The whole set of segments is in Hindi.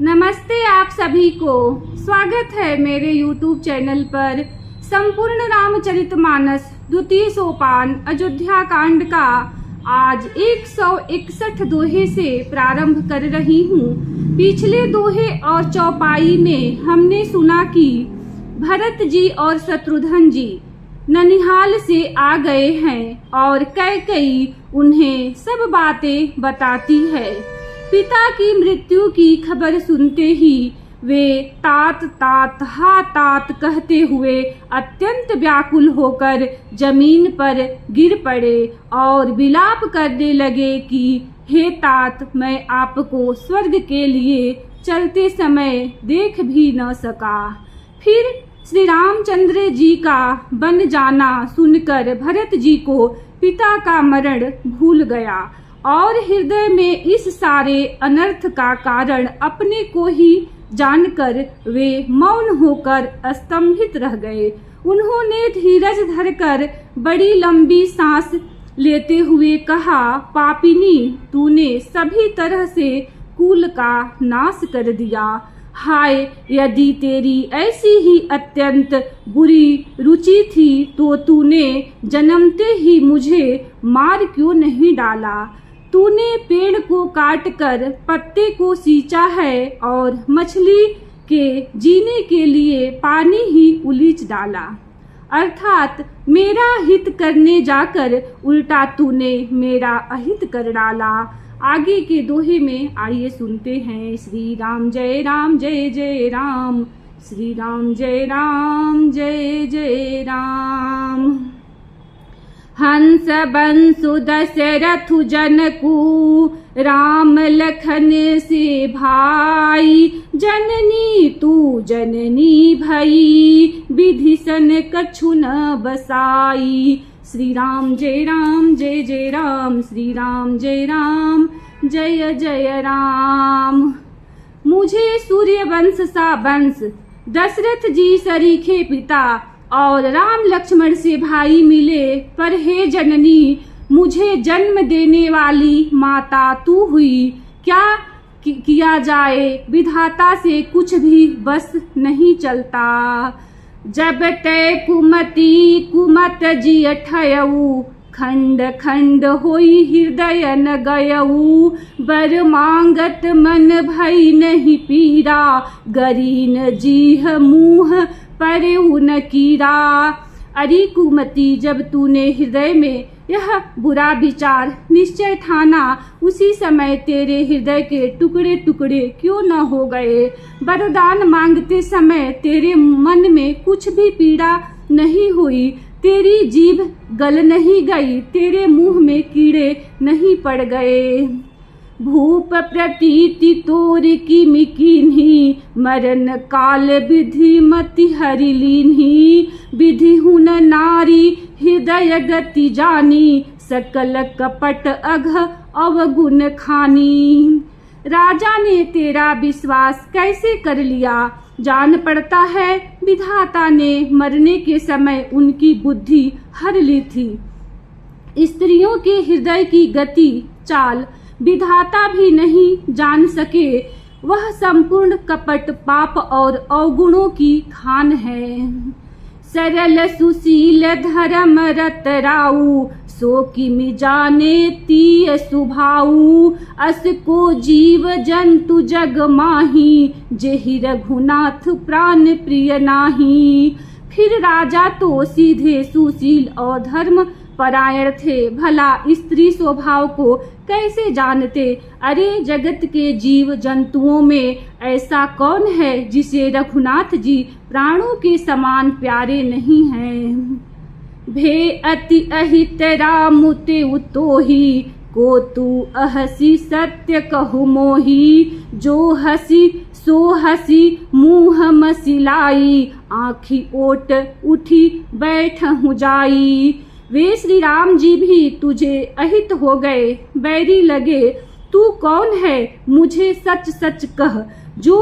नमस्ते आप सभी को। स्वागत है मेरे YouTube चैनल पर। संपूर्ण रामचरितमानस द्वितीय सोपान अयोध्या कांड का आज 161 दोहे से प्रारंभ कर रही हूँ। पिछले दोहे और चौपाई में हमने सुना कि भरत जी और शत्रुघ्न जी ननिहाल से आ गए हैं और कैकेयी उन्हें सब बातें बताती है। पिता की मृत्यु की खबर सुनते ही वे तात तात हा तात कहते हुए अत्यंत व्याकुल होकर जमीन पर गिर पड़े और विलाप करने लगे कि हे तात, मैं आपको स्वर्ग के लिए चलते समय देख भी न सका। फिर श्री रामचंद्र जी का बन जाना सुनकर भरत जी को पिता का मरण भूल गया और हृदय में इस सारे अनर्थ का कारण अपने को ही जानकर वे मौन होकर स्तंभित रह गए। उन्होंने धीरज धरकर बड़ी लंबी सांस लेते हुए कहा, पापिनी, तूने सभी तरह से कुल का नाश कर दिया। हाय, यदि तेरी ऐसी ही अत्यंत बुरी रुचि थी तो तूने जन्मते ही मुझे मार क्यों नहीं डाला। तूने पेड़ को काटकर पत्ते को सींचा है और मछली के जीने के लिए पानी ही उलीच डाला। अर्थात मेरा हित करने जाकर उल्टा तूने मेरा अहित कर डाला। आगे के दोहे में आइए सुनते हैं। श्री राम जय राम जय जय राम, श्री राम जय राम जय जय राम। हंस बंसु दशरथु जनकू राम लखन से भाई, जननी तू जननी भई विधि कछु न बसाई। श्री राम जय राम जय जय राम, श्री राम जय राम जय जय राम। मुझे सूर्य वंश सा वंश, दशरथ जी सरीखे पिता और राम लक्ष्मण से भाई मिले, पर हे जननी, मुझे जन्म देने वाली माता तू हुई। क्या किया जाए, विधाता से कुछ भी बस नहीं चलता। जब तय कुमति कुमत जिय ठयऊ, खंड खंड होई हृदय न गयऊ। बर मांगत मन भई नहीं पीरा, गरीन जीह मुँह परे न कीरा। अरे कुमति, जब तूने हृदय में यह बुरा विचार निश्चय ठाना, उसी समय तेरे हृदय के टुकड़े टुकड़े क्यों न हो गए। वरदान मांगते समय तेरे मन में कुछ भी पीड़ा नहीं हुई, तेरी जीभ गल नहीं गई, तेरे मुंह में कीड़े नहीं पड़ गए। भूप प्रतीति तोर की मिकीन्ही, मरण काल विधि मति हरि लीन्ही। विधि हुन नारी हृदय गति जानी, सकल कपट अघ अवगुण खानी। राजा ने तेरा विश्वास कैसे कर लिया, जान पड़ता है विधाता ने मरने के समय उनकी बुद्धि हर ली थी। स्त्रियों के हृदय की गति चाल विधाता भी नहीं जान सके, वह संपूर्ण कपट पाप और अवगुणों की खान है। सरल सुशील धर्म रत राऊ, सो किमि जाने तीय सुभाऊ। अस को जीव जंतु जग माही, जेहि रघुनाथ प्राण प्रिय नाही। फिर राजा तो सीधे सुशील और धर्म परायण थे, भला स्त्री स्वभाव को कैसे जानते। अरे जगत के जीव जंतुओं में ऐसा कौन है जिसे रघुनाथ जी प्राणों के समान प्यारे नहीं हैं। भे अति अहित राम ते उतोही, को तू अहसी सत्य कहु मोही। जो हसी सो हसी मुँह मसिलाई, आँखी ओट उठी बैठहु जाई। वे श्री राम जी भी तुझे अहित हो गए, बैरी लगे। तू कौन है, मुझे सच सच कह, जो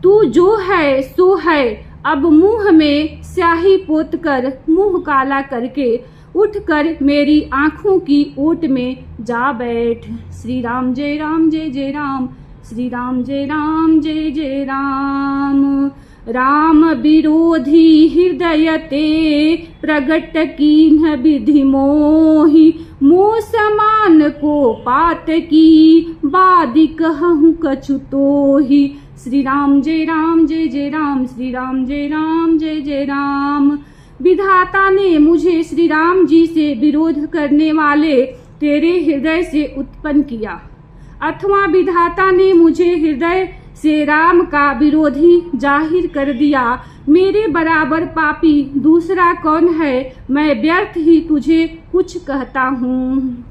तू जो है सो है। अब मुंह में स्याही पोत कर मुंह काला करके उठकर मेरी आंखों की ओट में जा बैठ। श्री राम जय जय राम, श्री राम जय जय राम। राम विरोधी हृदय ते प्रगट कीन्ह विधि मोहि, मोह समान को पात की बादि कहूँ कछु तोहि। श्री राम जय जय राम। श्री राम जय जय राम। विधाता ने मुझे श्री राम जी से विरोध करने वाले तेरे हृदय से उत्पन्न किया, अथवा विधाता ने मुझे हृदय से राम का विरोधी जाहिर कर दिया। मेरे बराबर पापी दूसरा कौन है, मैं व्यर्थ ही तुझे कुछ कहता हूँ।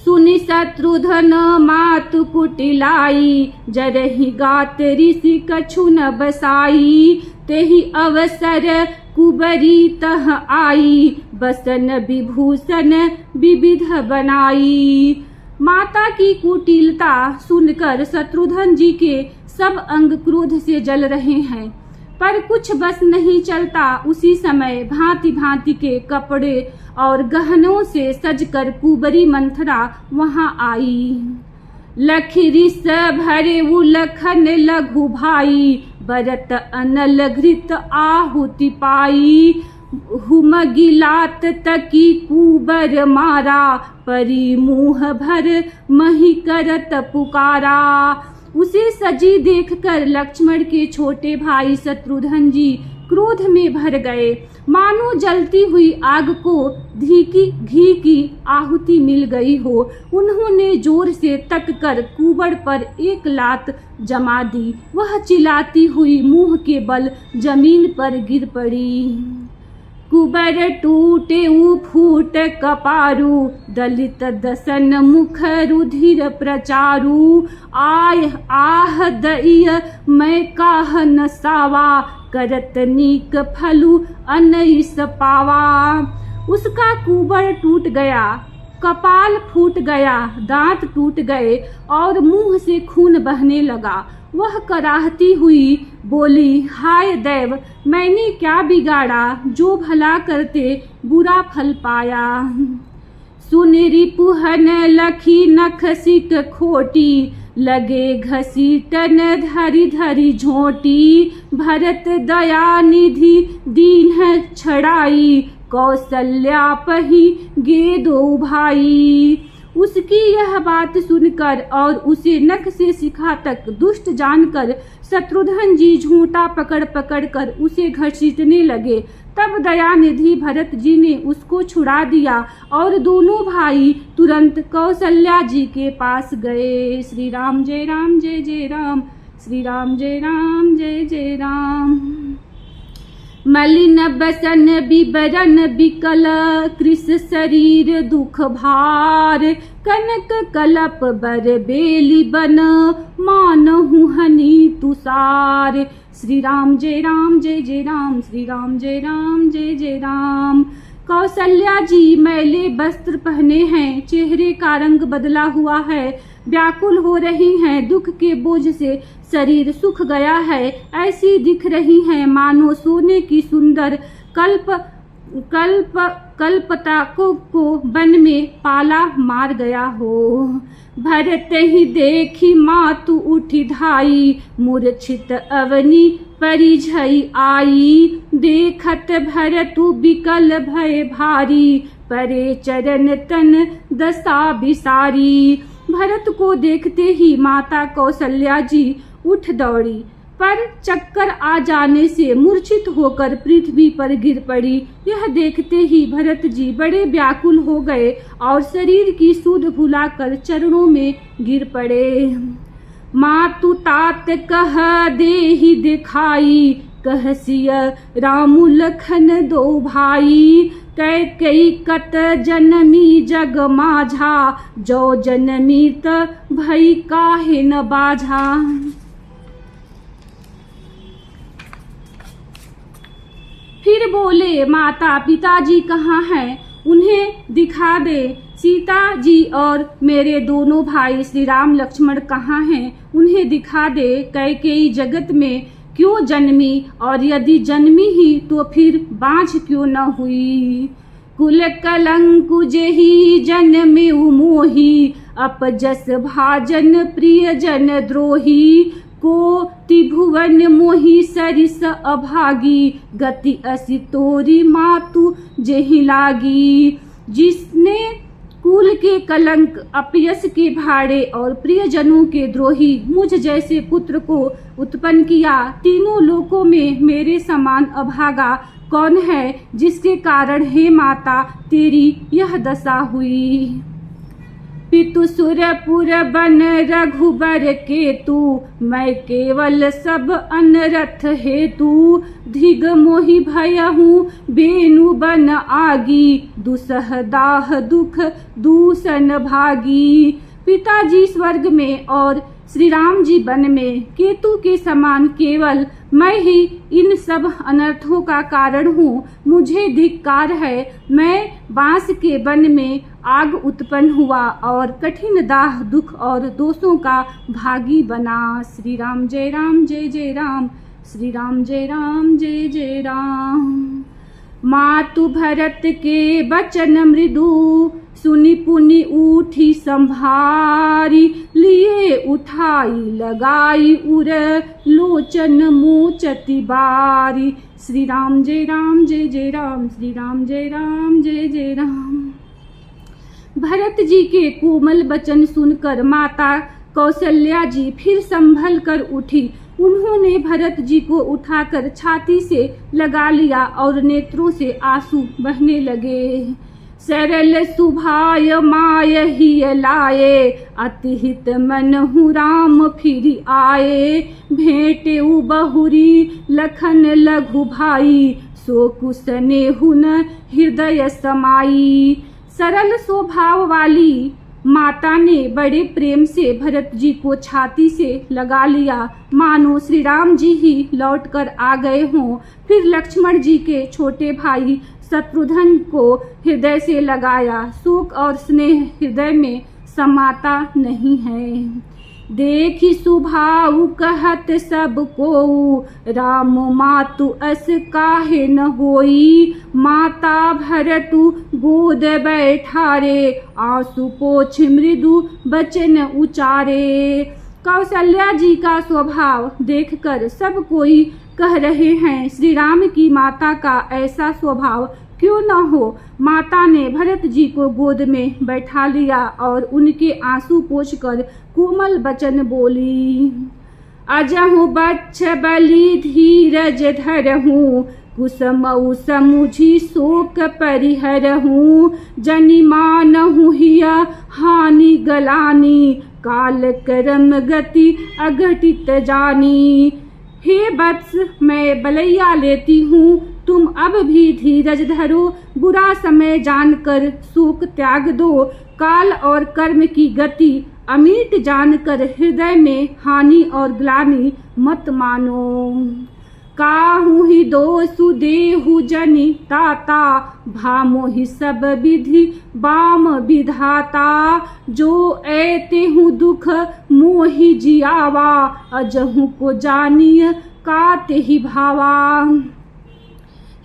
सुनि शत्रुधन मातु कुटिलाई, जरहि गात ऋषि कछु न बसाई। तेहि अवसर कुबरी तह आई, बसन विभूषण विविध बनाई। माता की कुटिलता सुनकर शत्रुघ्न जी के सब अंग क्रोध से जल रहे हैं, पर कुछ बस नहीं चलता। उसी समय भांति भांति के कपड़े और गहनों से सजकर कुबरी मंथरा वहां आई। लखिरिस भरे उलखन लघु भाई, बरत अनल घृत आहुति पाई। हुम गिलात तकी कुबर मारा, परी मुँह भर मही करत पुकारा। उसे सजी देखकर लक्ष्मण के छोटे भाई शत्रुघ्न जी क्रोध में भर गए, मानो जलती हुई आग को घी की आहुति मिल गई हो। उन्होंने जोर से तक कर कुबड़ पर एक लात जमा दी। वह चिल्लाती हुई मुंह के बल जमीन पर गिर पड़ी। कुबर टूटे फूट कपारू, दलित दसन मुख रुधिर प्रचारू। आह दइय मैं काह न सावा, करत नीक फलु अनैस पावा। उसका कुबर टूट गया, कपाल फूट गया, दांत टूट गए और मुंह से खून बहने लगा। वह कराहती हुई बोली, हाय दैव, मैंने क्या बिगाड़ा जो भला करते बुरा फल पाया। सुन रिपुहन लखी नख सिक खोटी, लगे घसीटन धरी धरी झोटी। भरत दया निधि दीन छड़ाई, कौशल्या पही गे दो भाई। उसकी यह बात सुनकर और उसे नख से शिखा तक दुष्ट जानकर शत्रुघ्न जी झूठा पकड़ पकड़ कर उसे घसीटने लगे। तब दयानिधि भरत जी ने उसको छुड़ा दिया और दोनों भाई तुरंत कौशल्या जी के पास गए। श्री राम जय राम। श्री राम जय जय राम। मलिन बसन बिबरन बिकल, कृष शरीर दुख भार। कनक कलप बर बेली बन, मानहु हनि तुषार। श्री राम जय जय राम। श्री राम जय जय राम। कौशल्या जी मैले वस्त्र पहने हैं, चेहरे का रंग बदला हुआ है, व्याकुल हो रही हैं, दुख के बोझ से शरीर सूख गया है, ऐसी दिख रही हैं मानो सोने की सुंदर कल्पताकों को वन में पाला मार गया हो। भरत ही देखी मातु उठी धाई, मूर्छित अवनी परिझई आई। देखत भरतु बिकल भय भारी, परे चरण तन दशा बिसारी। भरत को देखते ही माता कौशल्या जी उठ दौड़ी, पर चक्कर आ जाने से मूर्छित होकर पृथ्वी पर गिर पड़ी। यह देखते ही भरत जी बड़े व्याकुल हो गए और शरीर की सुध भुलाकर चरणों में गिर पड़े। मातु तात कह देहि दिखाई, कहसिय रामु लखन दो भाई। कैकेयी कत जनमी जग माझा, जो जनमी त भई काहे न बाझा। फिर बोले, माता पिताजी कहाँ हैं, उन्हें दिखा दे। सीता जी और मेरे दोनों भाई श्री राम लक्ष्मण कहाँ हैं, उन्हें दिखा दे। कैकेयी जगत में क्यों जन्मी, और यदि जन्मी ही तो फिर बाँझ क्यों न हुई। कुल कलंकु जेहि जन्मे मोही, अपजस भाजन प्रिय जन द्रोही। को त्रिभुवन मोहि सरिस अभागी, गति असी तोरी मातु जेहि लागी। जिसने कुल के कलंक, अपयश के भाड़े और प्रियजनों के द्रोही मुझ जैसे पुत्र को उत्पन्न किया, तीनों लोकों में मेरे समान अभागा कौन है, जिसके कारण हे माता तेरी यह दशा हुई। पितु सुरपुर बन रघुबर केतु, मैं केवल सब अनरथ हेतु। धिग मोहि भयहूँ बेनु बन आगी, दुसह दाह दुख दूषण भागी। पिताजी स्वर्ग में और श्री राम जी वन में केतु के समान केवल मैं ही इन सब अनर्थों का कारण हूँ। मुझे धिक्कार है, मैं बांस के वन में आग उत्पन्न हुआ और कठिन दाह दुख और दोषों का भागी बना। श्री राम जय राम जय जय राम, श्री राम जय राम जय जय राम। मातु भरत के बचन मृदु, सुनि पुनि उठी संभारी। लिए उठाई लगाई उर, लोचन मोचति बारी। श्री राम जय राम जय जय राम, श्री राम जय राम जय जय राम। भरत जी के कोमल वचन सुनकर माता कौशल्या जी फिर संभल कर उठी। उन्होंने भरत जी को उठाकर छाती से लगा लिया और नेत्रों से आंसू बहने लगे। सरल सुभाय माय ही लाए, अतिहित मन हूँ राम फिर आए। भेंटे बहुरी लखन लघु भाई, सो कुसने हुन हृदय समाई। सरल स्वभाव वाली माता ने बड़े प्रेम से भरत जी को छाती से लगा लिया, मानो श्री राम जी ही लौटकर आ गए हों। फिर लक्ष्मण जी के छोटे भाई शत्रुघ्न को हृदय से लगाया। शोक और स्नेह हृदय में समाता नहीं है। देखी सुभाऊ कहत सब को, राम मातु अस काहे न होई। माता भरतु गोद बैठारे, आंसू पोछ मृदु बचन उचारे। कौशल्या जी का स्वभाव देखकर सब कोई कह रहे हैं, श्री राम की माता का ऐसा स्वभाव क्यों न हो। माता ने भरत जी को गोद में बैठा लिया और उनके आंसू पोंछकर कोमल वचन बोली। अजहु बच्छ बलि धीरज धरहूँ, कुसमऊ समुझी शोक परिहरहूँ। जनि मानहु हिया हानि गलानी, काल करम गति अघटित जानी। हे वत्स, मैं बलैया लेती हूँ, तुम अब भी धीरज धरो। बुरा समय जानकर शोक त्याग दो। काल और कर्म की गति अमिट जानकर हृदय में हानि और ग्लानि मत मानो। काहू ही दोषु देहु जनि ताता, भामो ही सब विधि बाम विधाता। जो ऐते हूँ दुख मोहि जियावा, अजहू को जानिय काते ही भावा।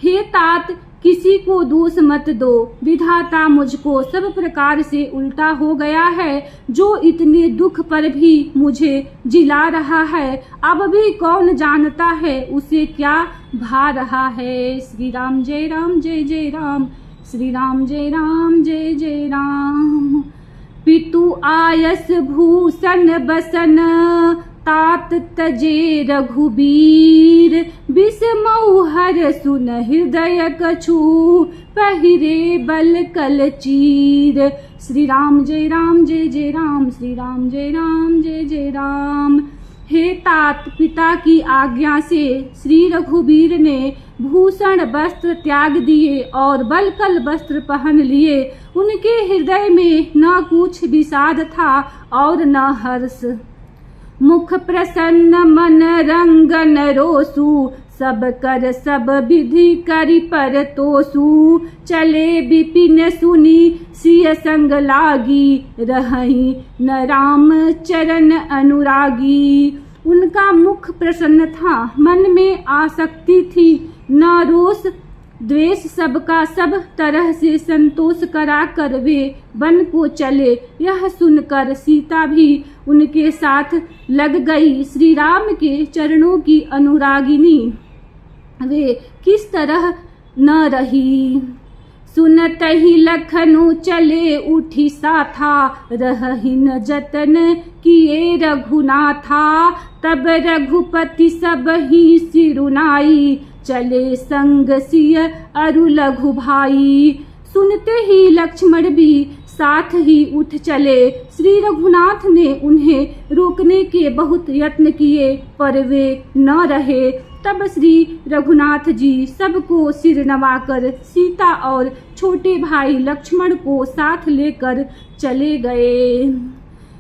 हे तात, किसी को दोष मत दो। विधाता मुझको सब प्रकार से उल्टा हो गया है, जो इतने दुख पर भी मुझे जिला रहा है। अब भी कौन जानता है उसे क्या भा रहा है। श्री राम जय राम जय जय राम, श्री राम जय राम जय जय राम। पितु आयस भूषण बसन, तात तजे रघुबीर। बिसमऊ हर सुन हृदय कछु, पहिरे बल कल चीर। श्री राम जय राम जय जय राम, श्री राम जय राम जय जय राम। हे तात, पिता की आज्ञा से श्री रघुबीर ने भूषण वस्त्र त्याग दिए और बलकल वस्त्र पहन लिए। उनके हृदय में न कुछ विषाद था और न हर्ष। मुख प्रसन्न मन रंगन रोसु, सब कर सब विधि करि पर तोसु। चले विपिन सुनी सिय संग लागी, रहहि न राम चरण अनुरागी। उनका मुख प्रसन्न था, मन में आसक्ति थी, न रोष द्वेष सबका सब तरह से संतोष करा कर वे वन को चले। यह सुनकर सीता भी उनके साथ लग गई। श्री राम के चरणों की अनुरागिनी वे किस तरह न रही। सुनत ही लखनऊ चले उठी सा था, रहहि न जतन किए रघुनाथा। तब रघुपति सब ही सिरुनाई, चले संग सिय अरु लघु भाई। सुनते ही लक्ष्मण भी साथ ही उठ चले। श्री रघुनाथ ने उन्हें रोकने के बहुत यत्न किए पर वे न रहे। तब श्री रघुनाथ जी सबको सिर नवाकर सीता और छोटे भाई लक्ष्मण को साथ लेकर चले गए।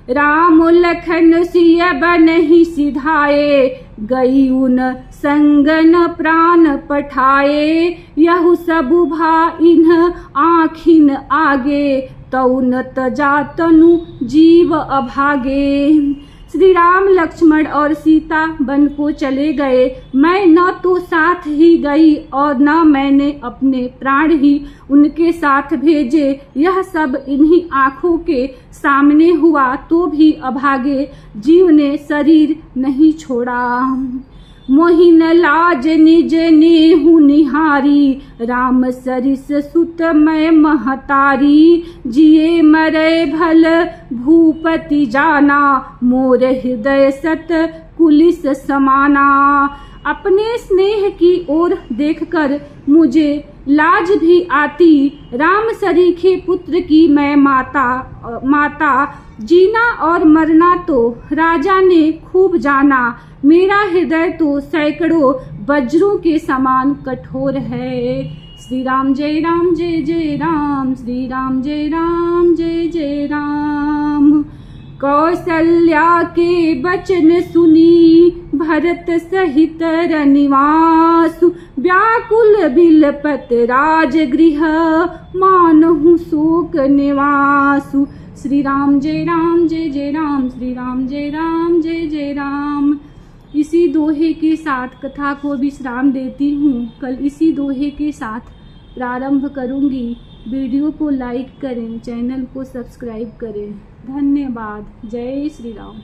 राम लखन सिय बनहि सिधाए, गई उन संगन प्राण पठाए। यहु सबु भाइन आँखिन आगे, तौ न तजा तनु जीव अभागे। श्री राम लक्ष्मण और सीता वन को चले गए। मैं न तो साथ ही गई और न मैंने अपने प्राण ही उनके साथ भेजे। यह सब इन्हीं आँखों के सामने हुआ तो भी अभागे जीव ने शरीर नहीं छोड़ा। मोहिन लाज निज नेहु निहारी, राम सरिस सुत मैं महतारी। जिए मरे भल भूपति जाना, मोर हृदय सत कुलिस समाना। अपने स्नेह की ओर देखकर मुझे लाज भी आती। राम सरीखे पुत्र की मैं माता। जीना और मरना तो राजा ने खूब जाना। मेरा हृदय तो सैकड़ों वज्रों के समान कठोर है। श्री राम जय राम जय जय राम, श्री राम जय राम जय जय राम। कौसल्या के वचन सुनी, भरत सहित रनिवासु। व्याकुल बिलपत राजगृह, मानहु शोक निवासु। श्री राम जय राम जय जय राम, श्री राम जय राम जय जय राम। इसी दोहे के साथ कथा को विश्राम देती हूँ। कल इसी दोहे के साथ प्रारंभ करूँगी। वीडियो को लाइक करें, चैनल को सब्सक्राइब करें। धन्यवाद। जय श्री राम।